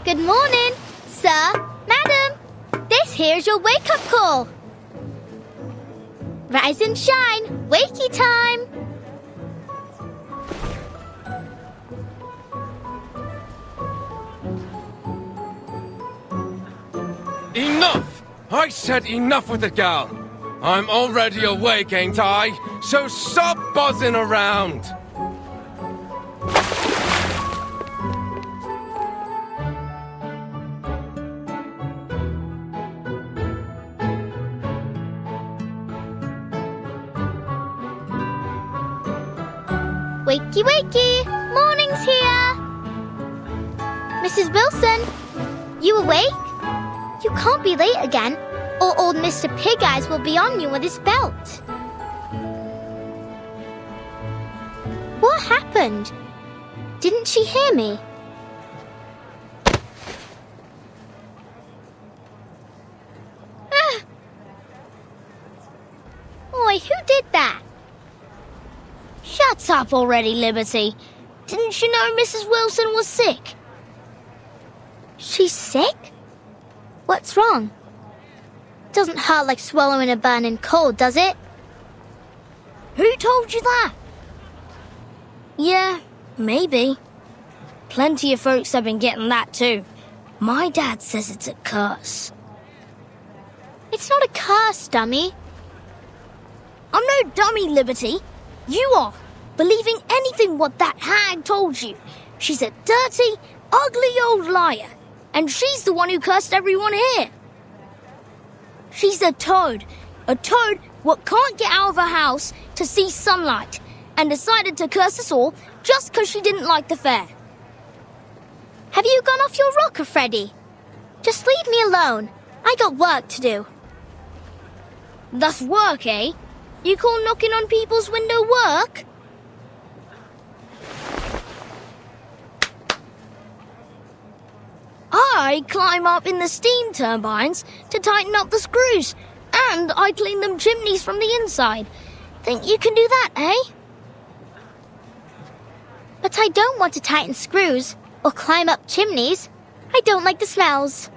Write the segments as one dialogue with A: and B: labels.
A: Good morning, sir, madam. This here's your wake-up call. Rise and shine, wakey time.
B: Enough! I said enough with the gal. I'm already awake, ain't I? So stop buzzing around.
A: Wakey, wakey! Morning's here! Mrs. Wilson, you awake? You can't be late again, or old Mr. Pig Eyes will be on you with his belt. What happened? Didn't she hear me? Oi, who did that?
C: Shut up already, Liberty. Didn't you know Mrs. Wilson was sick?
A: She's sick? What's wrong? Doesn't hurt like swallowing a burning coal, does it?
C: Who told you that? Yeah, maybe. Plenty of folks have been getting that too. My dad says it's a curse.
A: It's not a curse, dummy.
C: I'm no dummy, Liberty. You are, believing anything what that hag told you. She's a dirty, ugly old liar, and she's the one who cursed everyone here. She's a toad what can't get out of her house to see sunlight, and decided to curse us all just 'cause she didn't like the fair.
A: Have you gone off your rocker, Freddy? Just leave me alone. I got work to do.
C: That's work, eh? You call knocking on people's window work? I climb up in the steam turbines to tighten up the screws, and I clean them chimneys from the inside. Think you can do that, eh?
A: But I don't want to tighten screws or climb up chimneys. I don't like the smells.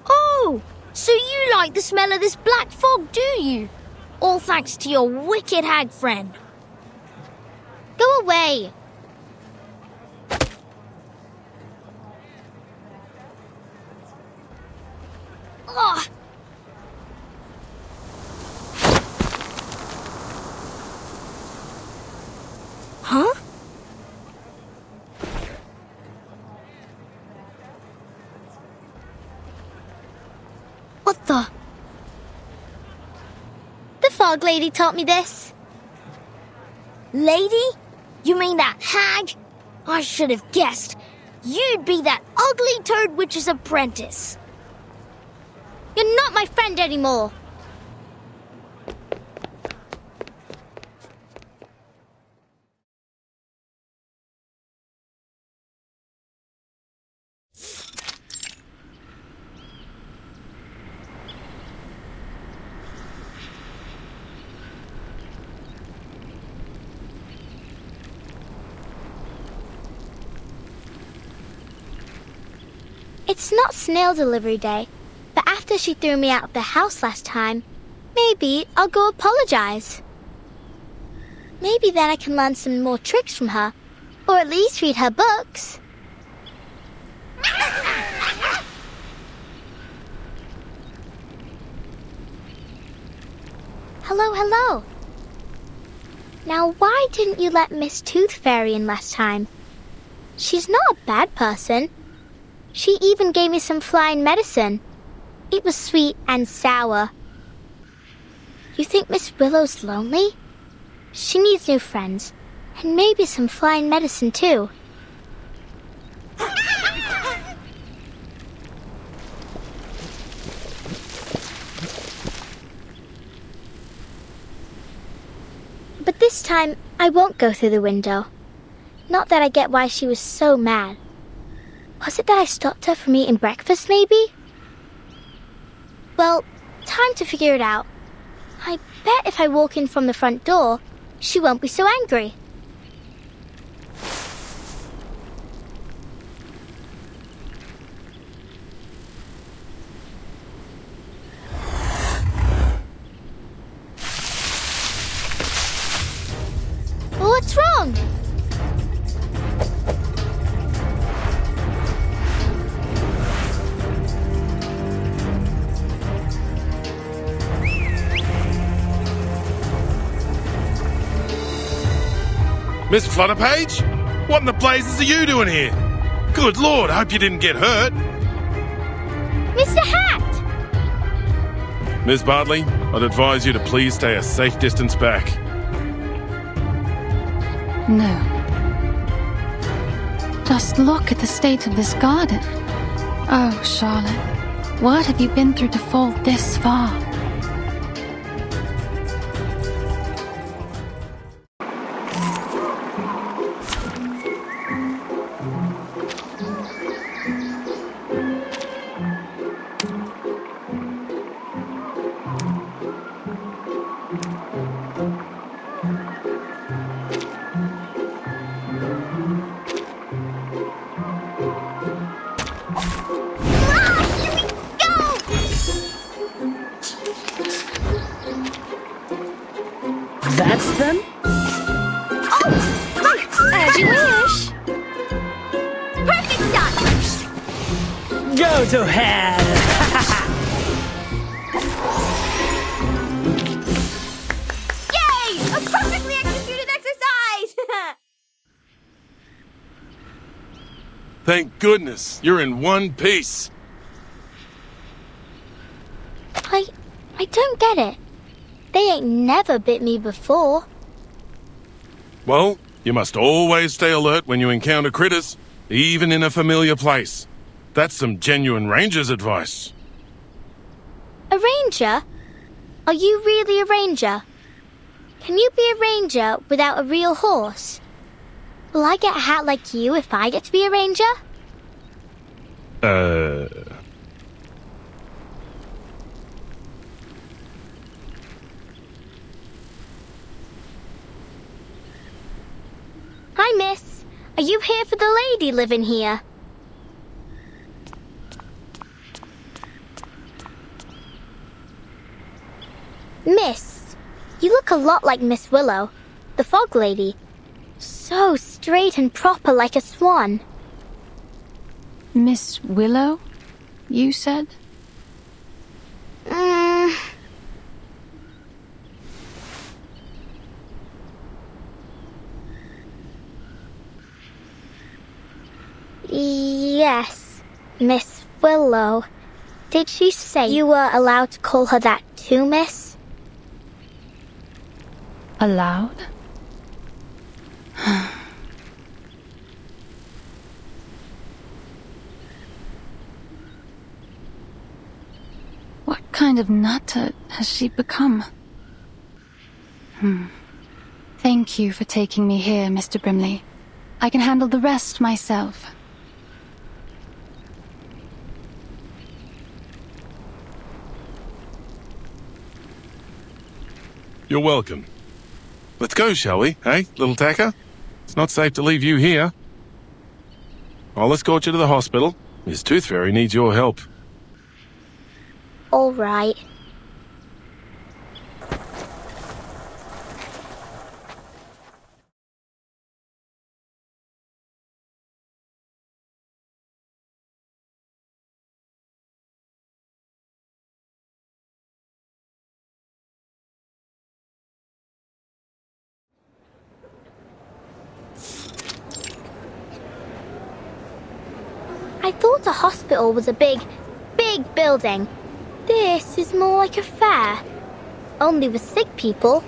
C: Oh, so you like the smell of this black fog, do you? All thanks to your wicked hag friend.
A: Go away.
C: Ugh. Huh? What the?
A: The fog lady taught me this.
C: Lady? You mean that hag? I should have guessed. You'd be that ugly toad witch's apprentice.
A: You're not my friend anymore. It's not snail delivery day, but after she threw me out of the house last time, maybe I'll go apologize. Maybe then I can learn some more tricks from her, or at least read her books. Hello, hello. Now, why didn't you let Miss Tooth Fairy in last time? She's not a bad person. She even gave me some flying medicine. It was sweet and sour. You think Miss Willow's lonely? She needs new friends, and maybe some flying medicine too. But this time, I won't go through the window. Not that I get why she was so mad. Was it that I stopped her from eating breakfast, maybe? Well, time to figure it out. I bet if I walk in from the front door, she won't be so angry.
C: along!
D: Miss Flutterpage? What in the blazes are you doing here? Good Lord, I hope you didn't get hurt.
A: Mr. Hat!
D: Miss Bartley, I'd advise you to please stay a safe distance back.
E: No. Just look at the state of this garden. Oh, Charlotte, what have you been through to fall this far?
F: That's them?
C: As you wish. Perfect shot!
F: Go to hell!
C: Yay! A perfectly executed exercise!
D: Thank goodness, you're in one piece.
A: I don't get it. They ain't never bit me before.
D: Well, you must always stay alert when you encounter critters, even in a familiar place. That's some genuine ranger's advice.
A: A ranger? Are you really a ranger? Can you be a ranger without a real horse? Will I get a hat like you if I get to be a ranger? Hi, miss. Are you here for the lady living here? Miss, you look a lot like Miss Willow, the fog lady. So straight and proper like a swan.
E: Miss Willow, you said?
A: Yes, Miss Willow. Did she say you were allowed to call her that too, miss?
E: Allowed? What kind of nutter has she become? Thank you for taking me here, Mr. Brimley. I can handle the rest myself.
D: You're welcome. Let's go, shall we? Hey, little tacker? It's not safe to leave you here. I'll escort you to the hospital. Miss Tooth Fairy needs your help.
A: All right. I thought a hospital was a big building. This is more like a fair. Only with sick people.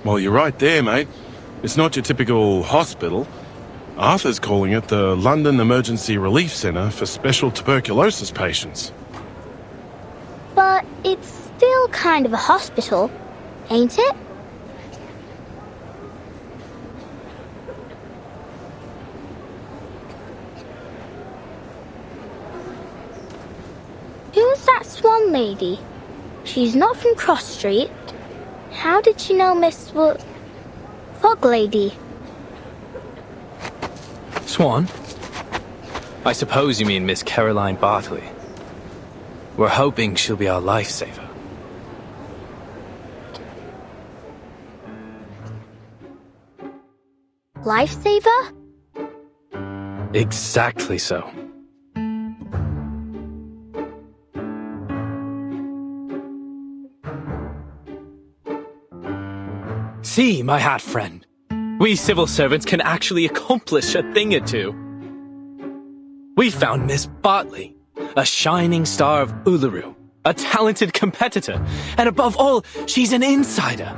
D: Well, you're right there, mate. It's not your typical hospital. Arthur's calling it the London Emergency Relief Centre for Special Tuberculosis Patients.
A: But it's still kind of a hospital, ain't it? Who's that swan lady? She's not from Cross Street. How did she know Miss Fog Lady?
G: Swan? I suppose you mean Miss Caroline Bartley. We're hoping she'll be our lifesaver.
A: Lifesaver?
G: Exactly so. See, my hat friend. We civil servants can actually accomplish a thing or two. We found Miss Bartley, a shining star of Uluru, a talented competitor, and above all, she's an insider.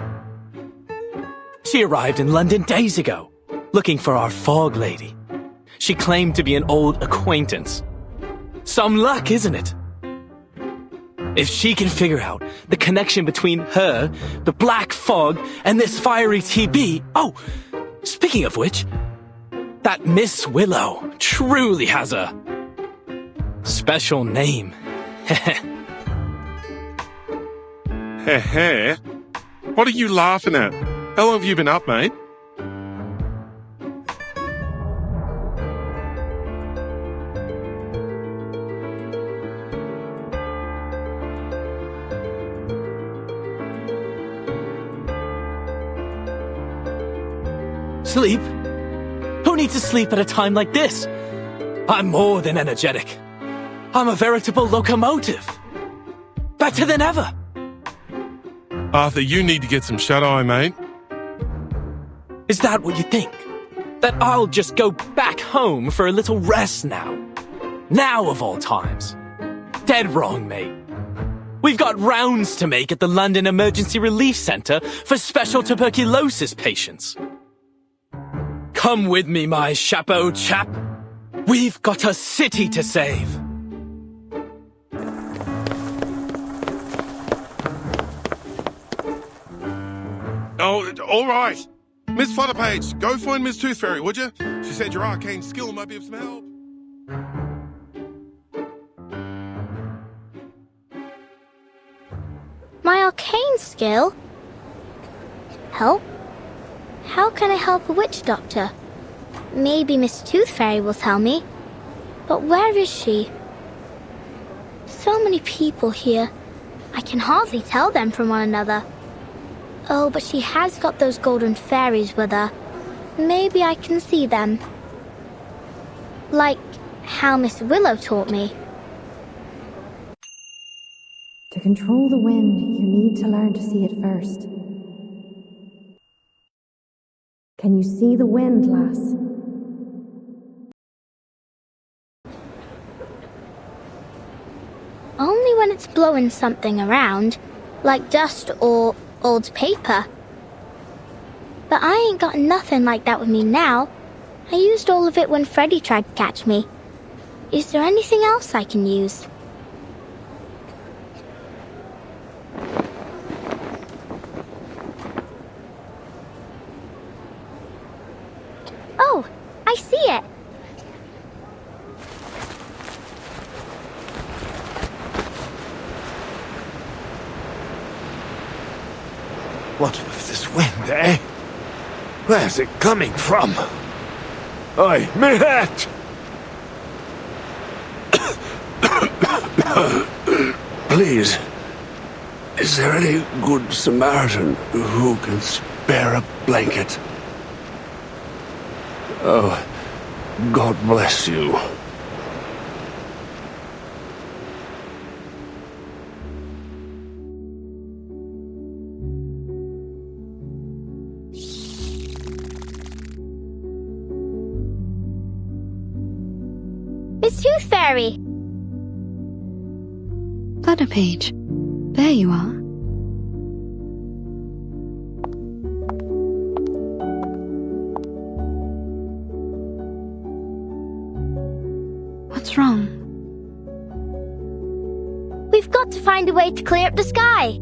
G: She arrived in London days ago, looking for our fog lady. She claimed to be an old acquaintance. Some luck, isn't it? If she can figure out the connection between her, the black fog, and this fiery TB... Oh, speaking of which, that Miss Willow truly has a special name.
D: Heh. What are you laughing at? How long have you been up, mate?
G: Sleep? Who needs to sleep at a time like this? I'm more than energetic. I'm a veritable locomotive. Better than ever.
D: Arthur, you need to get some shut-eye, mate.
G: Is that what you think? That I'll just go back home for a little rest now? Now of all times? Dead wrong, mate. We've got rounds to make at the London Emergency Relief Centre for special tuberculosis patients. Come with me, my chapeau chap. We've got a city to save.
D: Oh, all right. Miss Flutterpage, go find Miss Tooth Fairy, would you? She said your arcane skill might be of some help.
A: My arcane skill? Help? How can I help a witch doctor? Maybe Miss Tooth Fairy will tell me. But where is she? So many people here. I can hardly tell them from one another. Oh, but she has got those golden fairies with her. Maybe I can see them. Like how Miss Willow taught me.
H: To control the wind, you need to learn to see it first. Can you see the wind, lass?
A: Only when it's blowing something around, like dust or old paper. But I ain't got nothing like that with me now. I used all of it when Freddy tried to catch me. Is there anything else I can use? Oh, I see it.
I: What with this wind, eh? Where's it coming from? Oi, me hat! Please, is there any good Samaritan who can spare a blanket? Oh, God bless you.
A: Miss Tooth Fairy!
E: Flutterpage, there you are. What's wrong?
A: We've got to find a way to clear up the sky.